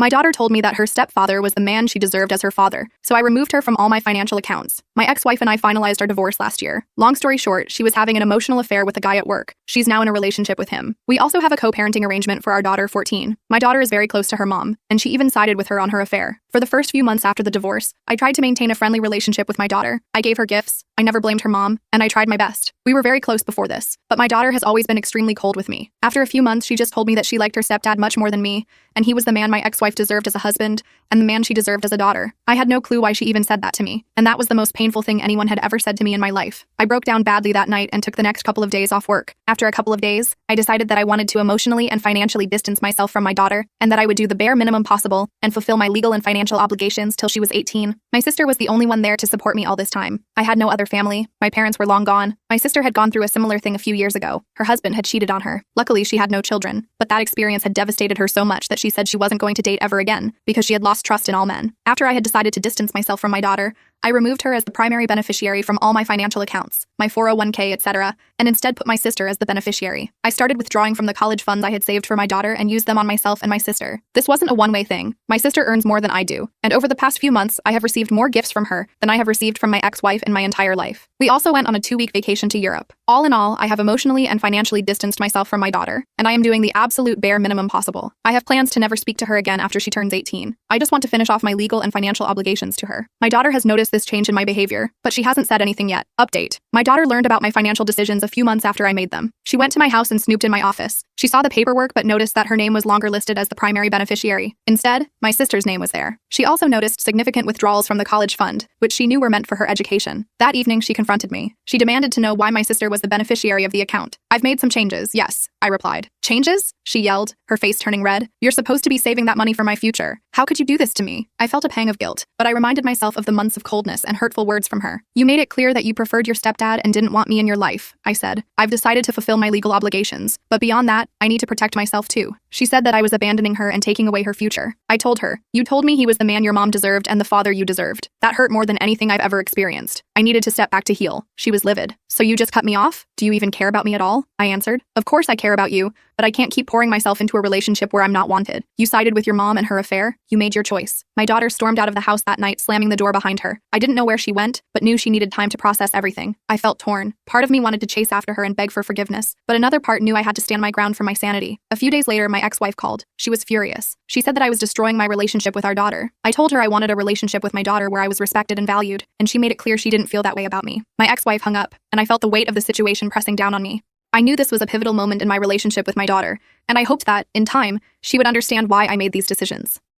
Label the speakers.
Speaker 1: My daughter told me that her stepfather was the man she deserved as her father, so I removed her from all my financial accounts. My ex-wife and I finalized our divorce last year. Long story short, she was having an emotional affair with a guy at work. She's now in a relationship with him. We also have a co-parenting arrangement for our daughter, 14. My daughter is very close to her mom, and she even sided with her on her affair. For the first few months after the divorce, I tried to maintain a friendly relationship with my daughter. I gave her gifts, I never blamed her mom, and I tried my best. We were very close before this, but my daughter has always been extremely cold with me. After a few months, she just told me that she liked her stepdad much more than me, and he was the man my ex-wife deserved as a husband, and the man she deserved as a daughter. I had no clue why she even said that to me, and that was the most painful thing anyone had ever said to me in my life. I broke down badly that night and took the next couple of days off work. After a couple of days, I decided that I wanted to emotionally and financially distance myself from my daughter, and that I would do the bare minimum possible and fulfill my legal and financial obligations till she was 18. My sister was the only one there to support me all this time. I had no other family. My parents were long gone. My sister had gone through a similar thing a few years ago. Her husband had cheated on her. Luckily, she had no children, but that experience had devastated her so much that she said she wasn't going to date ever again because she had lost trust in all men. After I had decided to distance myself from my daughter, I removed her as the primary beneficiary from all my financial accounts, my 401k, etc., and instead put my sister as the beneficiary. I started withdrawing from the college funds I had saved for my daughter and used them on myself and my sister. This wasn't a one-way thing. My sister earns more than I do, and over the past few months, I have received more gifts from her than I have received from my ex-wife in my entire life. We also went on a 2-week vacation to Europe. All in all, I have emotionally and financially distanced myself from my daughter, and I am doing the absolute bare minimum possible. I have plans to never speak to her again after she turns 18. I just want to finish off my legal and financial obligations to her. My daughter has noticed this change in my behavior, but she hasn't said anything yet. Update. My daughter learned about my financial decisions a few months after I made them. She went to my house and snooped in my office. She saw the paperwork but noticed that her name was longer listed as the primary beneficiary. Instead, my sister's name was there. She also noticed significant withdrawals from the college fund, which she knew were meant for her education. That evening, she confronted me. She demanded to know why my sister was the beneficiary of the account. I've made some changes, yes, I replied. Changes? She yelled, her face turning red. You're supposed to be saving that money for my future. How could you do this to me? I felt a pang of guilt, but I reminded myself of the months of coldness and hurtful words from her. You made it clear that you preferred your stepdad and didn't want me in your life, I said. I've decided to fulfill my legal obligations, but beyond that, I need to protect myself too. She said that I was abandoning her and taking away her future. I told her, you told me he was the man your mom deserved and the father you deserved. That hurt more than anything I've ever experienced. I needed to step back to heal. She was livid. So you just cut me off? Do you even care about me at all? I answered. Of course I care about you, but I can't keep pouring myself into a relationship where I'm not wanted. You sided with your mom and her affair. You made your choice. My daughter stormed out of the house that night, slamming the door behind her. I didn't know where she went, but knew she needed time to process everything. I felt torn. Part of me wanted to chase after her and beg for forgiveness, but another part knew I had to stand my ground for my sanity. A few days later, my ex-wife called. She was furious. She said that I was destroying my relationship with our daughter. I told her I wanted a relationship with my daughter where I was respected and valued, and she made it clear she didn't feel that way about me. My ex-wife hung up, and I felt the weight of the situation pressing down on me. I knew this was a pivotal moment in my relationship with my daughter, and I hoped that, in time, she would understand why I made these decisions.